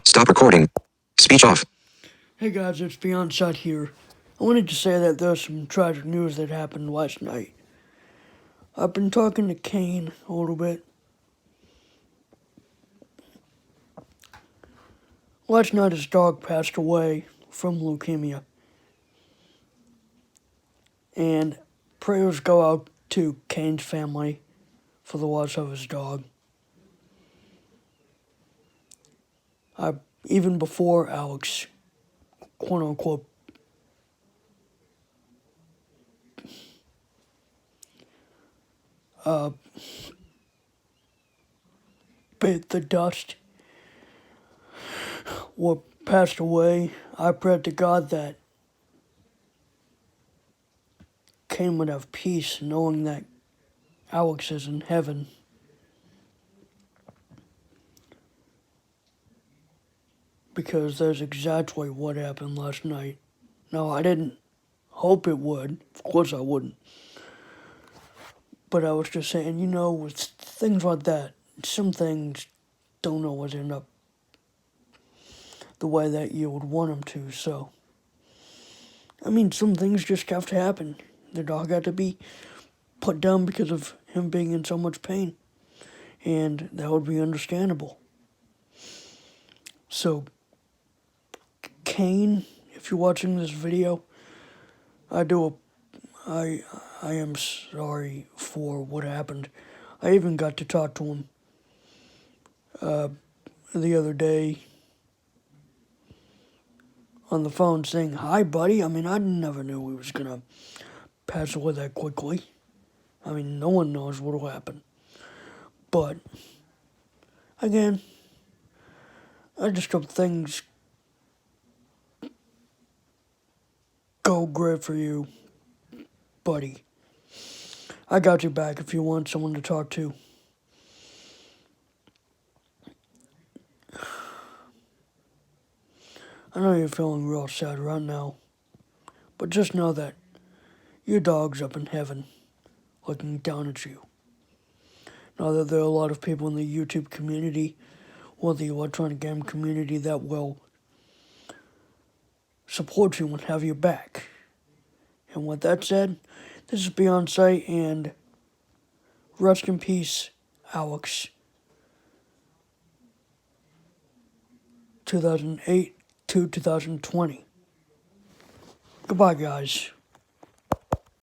Stop recording. Speech off. Hey guys, it's Beyond Sight here. I wanted to say that there's some tragic news that happened last night. I've been talking to Cain a little bit. Last night his dog passed away from leukemia. And prayers go out to Cain's family for the loss of his dog. Even before Alex, quote unquote, bit the dust or passed away, I prayed to God that Cain would have peace knowing that Alex is in heaven. Because that's exactly what happened last night. Now, I didn't hope it would. Of course I wouldn't. But I was just saying, with things like that, some things don't always end up the way that you would want them to. So, some things just have to happen. The dog had to be put down because of him being in so much pain. And that would be understandable. So, Cain, if you're watching this video, I am sorry for what happened. I even got to talk to him the other day on the phone saying, "Hi, buddy." I never knew he was going to pass away that quickly. No one knows what will happen. But, again, I just hope things go great for you, buddy. I got you back if you want someone to talk to. I know you're feeling real sad right now, but just know that your dog's up in heaven looking down at you. Now that there are a lot of people in the YouTube community or the electronic game community that will support you and have your back. And with that said, this is Beyond Sight, and rest in peace, Alex. 2008 to 2020. Goodbye, guys.